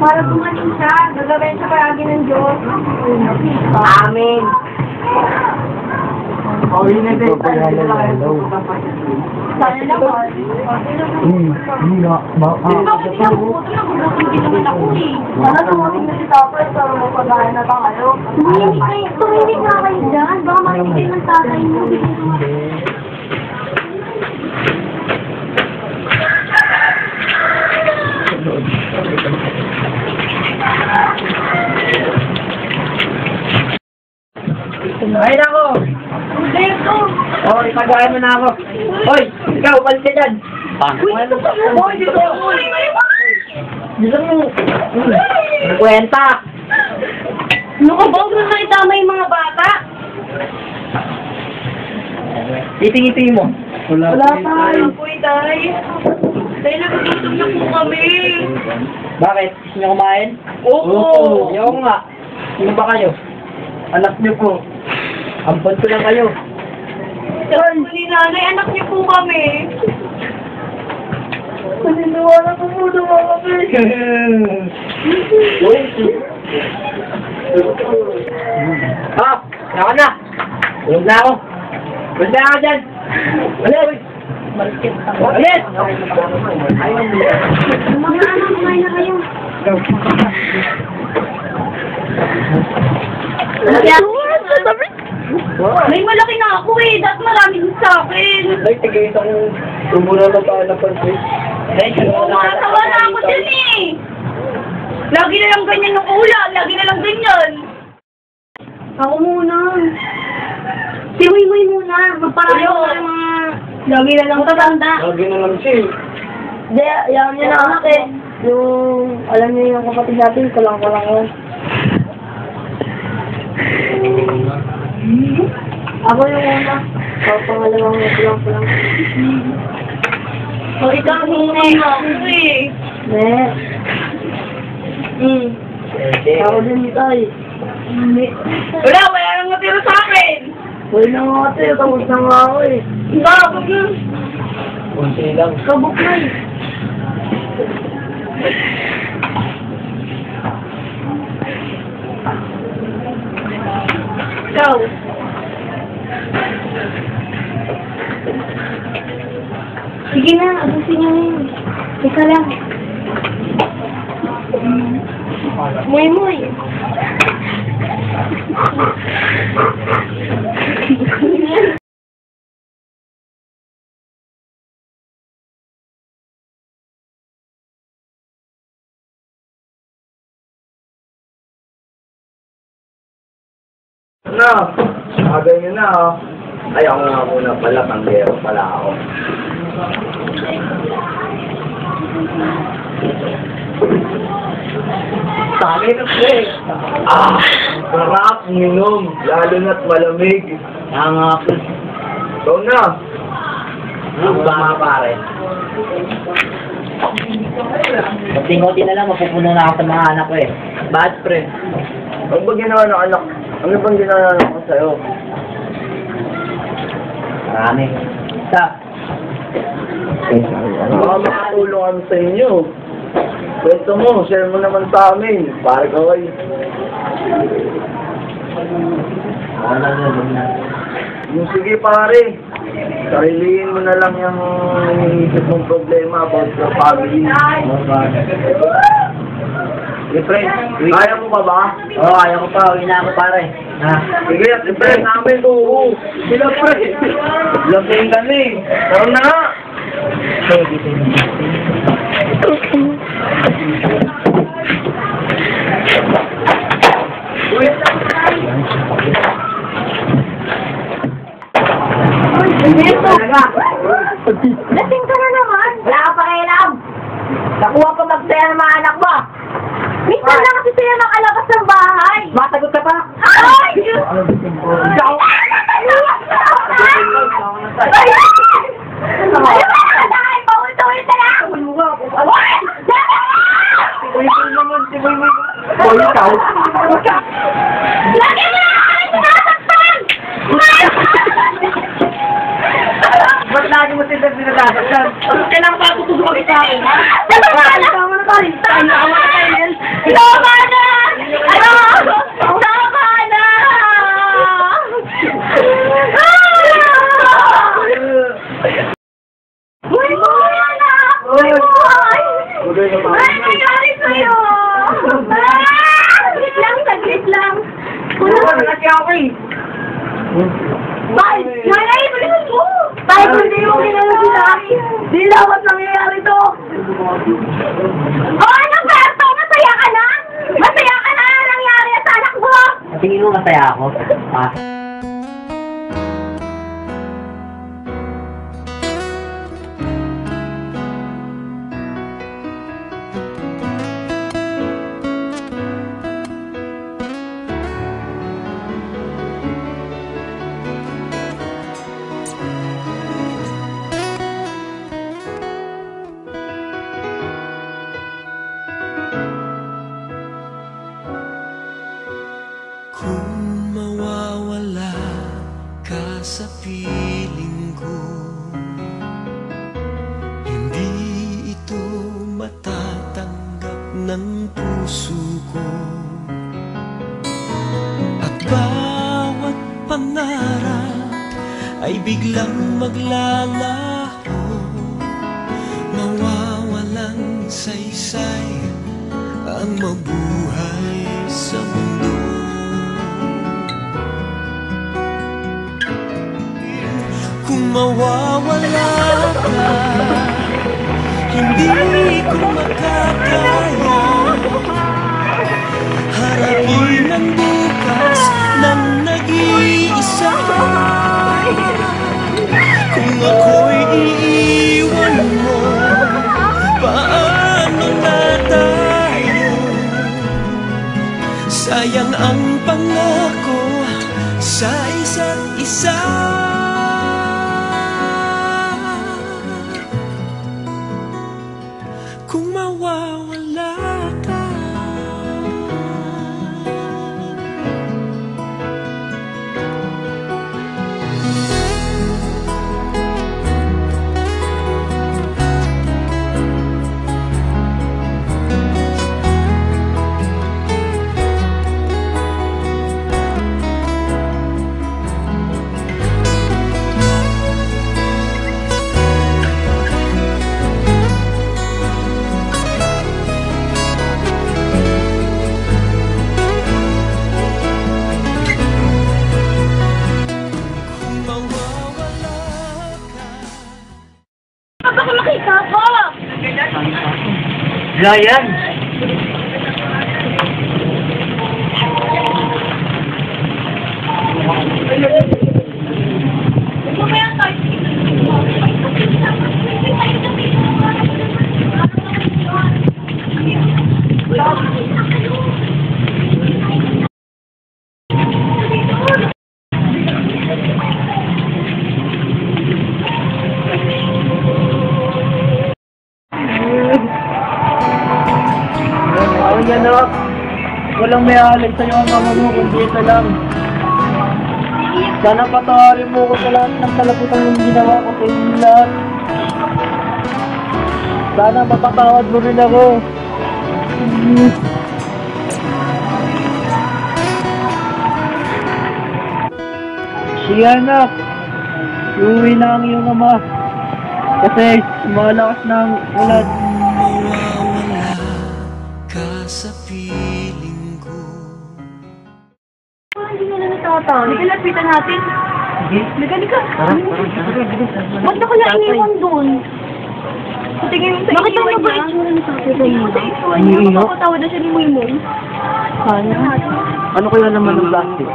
Para gumaling siya. Gagawin siya palagi ng Diyos. Amen. Sana naman. Bakit hindi ako puto? Nagugutom din naman ako eh. Sana tumating na si Tapos para mapagahan na tayo. Tumingin nga kayo dyan. Baka makinig ng tatay mo. Ay, nako! Dito! Oh, ipagahan mo na ako. Hoy, ikaw, upalit ka dyan. Hoy, dito! Gusto mo? Kwenta. Ano ka ba? Huwag mo nakitama yung mga bata. Iting-iting mo. Wala tayo. Tay. Tay, nagugutom na po kami. Bakit? Gusto niyo kumain? Oo. Ayaw ko nga. Sino ba kayo? Anak niyo po. Ampon ko lang kayo. Tay, ni nanay, anak niyo po kami. Paniniwala ko po na mga kami. Ah, ako na. Tulog na ako. Tulog na ako dyan. Alis! Alis! Mga anak, kumain na kayo. May malaki na ako eh. Dapat marami din sa akin. Ay, tigay isang tumula na pa na pansin. Matawa na ako dyan eh. Lagi na lang ganyan ng ulam. Lagi na lang ganyan. Ako muna. Si Muy muna. Magparami ko ng mga... Lagi na lang tatanda. Lagi na lang siya. Hindi, ayaw niya na anak eh. Yung, alam niyo yung kapatid natin, kulang-kulang yun. Ako yung una. Ako pangalawang kulang-kulang. O, ikaw hindi ako eh. Ne. Ako din tayo. Wala, wala nang natira sa akin. Wala na nga ate, tapos na nga ako eh. Kabog yun. Kunti lang. Kabog na eh. Ikaw. Sige na, abusin niyo na yun. Teka lang. Muy. Na, sabi niyo na oh. Ay, ako nga muna pala, panggero pala ako. Sabi na pre. Sarap, minom, lalo na't malamig. Nga po. So na. Ang ba pare? Konti-konti na lang, mapupuno na ako sa mga anak ko eh. Bakit pre? Ano ba ginawa ng anak? Ano bang ginawa ng anak ko sa'yo? Marami. Isa. Baka makatulong kami sa inyo. Kwento mo, share mo naman sa amin. Para kaway. Yung sige pare, sariliin mo na lang yung iniisip mong problema about sa family. Hey, friend, kaya mo pa ba? Oo, kaya ko pa. Uwi na ako pare. Ha? Sige, friend namin, oo. Sila pre. Lasing kami. Tara na nga. Lasing ka na naman. Wala ka pakialam. Nakuha pa magsaya ng mga anak mo. Minsan lang kasi sila nakalabas ng bahay. Masagot ka pa. Ay! Ikaw. Paulit-ulit na lang! O, ikaw. Lagi mo na ako sinasaktan! Ba't lagi mo sila sinasasaktan? Kailangan pa tutulog sa akin, ha? Baliktad na ako kayo. Tama na! Ano? Tama na! Uy, kuya na! Uy! Ay, nangyari sa'yo! Saglit lang. Bakit? Nanay, balikan mo! Kahit hindi yung ginano sila, di lawat nangyayari to. O, anong Berto? Masaya ka na? Masaya ka na nangyari sa anak mo? Tingin mo masaya ako? Ah. Kung mawawala ka sa piling ko, hindi ito matatanggap ng puso ko. At bawat pangarap ay biglang maglalaho, mawawalang saysay ang mabuhay sa mundo. Kung mawawala ka, hindi ko makakaya harapin ang bukas ng nag-iisa. Kung ako'y iiwan mo, paano na tayo? Sayang ang pangako sa isa't isa. Kung mawawala ka, Baka makita ko! Ryan! Mamaya tayo. Anak, walang may alay sa'yo ang mama mo, kundi ito lang. Sana patawarin mo ko sa lahat ng kalabutan yung ginawa ko sa inyo lahat. Sana mapatawad mo rin ako. Sige anak, iuwi na ang iyong ama. Kasi malakas na ang ulan. mawawala ka sa piling ko. Hindi na lang natatang. Hindi lapitan natin. Nagali ka. Ba't na kaya iniwan doon? Tingin mo sa Bakit iniwan ano ba niya? itsura ni tatay Tingin mo sa iniwan niya. Iniiyak? Mapapatawa na siya ni Moymong. Sana? Ano kaya naman ang plastic?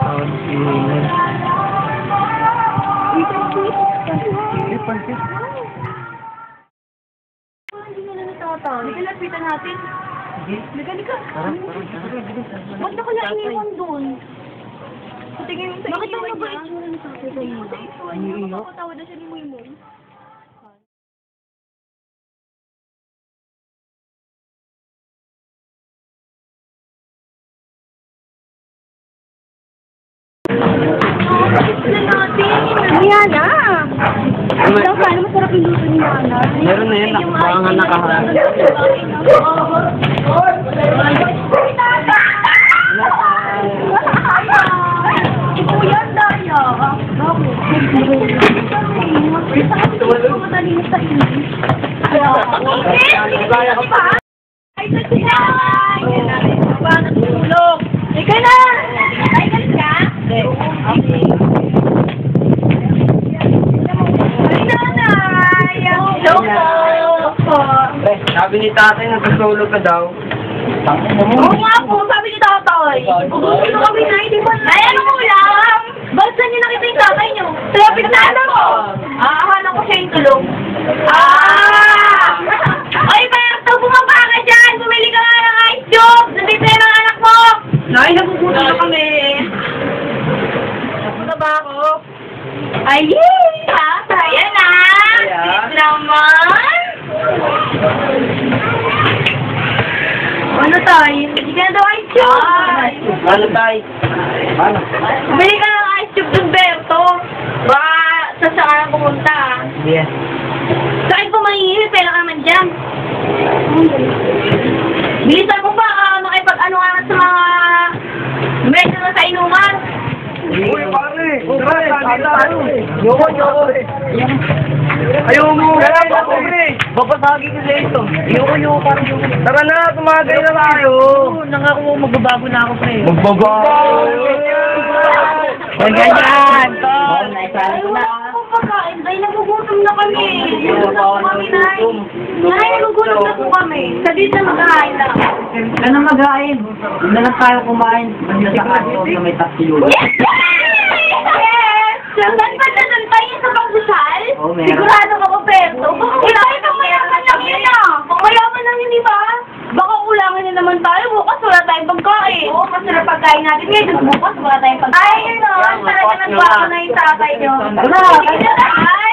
Hindi na lang natatang. Hindi lapitan natin. Nagali ka. Ba't na kaya iniwan doon? Tingin mo sa Bakit iniwan ano ba niya? itsura ni tatay? Tingin mo sa iniwan niya. Mapapatawa na siya ni Moymong. Sila natin. Ayan na. Ikaw, paano masarap yung luto ni Nana? Meron na yun, baka nga nakaharap. Ito yan, Daya. Bakit? Matalimos sa English. Ay, sa sinay! Ba, natulog. Ika na! Ay, galit ka? Hindi. Ay, nanay! Hello po! Sabi ni tatay, nagkasulog ka daw. Oo nga po, sabi ni tatay. Gusto kami na, hindi ba? Ay, anong ulam? Bakit saan niyo nakita yung tatay niyo? Kaya pinagdaan ko. Akala ko siya yung tulog. Ay, Berto, bumaba ka dyan! Bumili ka nga ng ice cube! Nandito yan ang anak mo! Nay, nagugutom na kami. Nagugutom ba ako? Ay, ha? Kaya na! Sweet naman! Ano tayo? Hindi ka na daw ice cube! Ano tayo? Ano? Bumili ka ng ice cube dun, Berto. Baka saan ka pumunta. Yes. Saan po manginginig? Pera ka naman dyan. Bilisan mo ba makipag-ano nga sa mga medyo na sa inuman? Uy, pare! Tara, sabi tayo! Yoko! Ayaw mo! Kaya ba, pare? Babasagi ko sa ito. Yoko, parang yoko. Tara na, tumagay na tayo! Nangako mo, magbabago na ako, pre. Magbabago! Ganyan! Ay, wala akong pagkain. Ay, nagugutom na kami. Nagugutom na po kami, Nay. Nay, nagugutom na po kami. Sabihin na magkain na. Ano mag-ain? Huwag na lang tayo kumain. Basta sa kaso na may taxi Yes! Saan ba na tayo sa pagsusal? Oo, meron. Sigurado ka ba, Berto? Baka kung mayaman lang yun ah. Kung mayaman lang yun, di ba? Baka kulangan na naman tayo. Bukas wala tayong pagkain. Oo, masarap pagkain natin ngayon. Bukas wala tayong pagkain. Ay, yun o. Talaga nagwako na yung tatay nyo. Wala.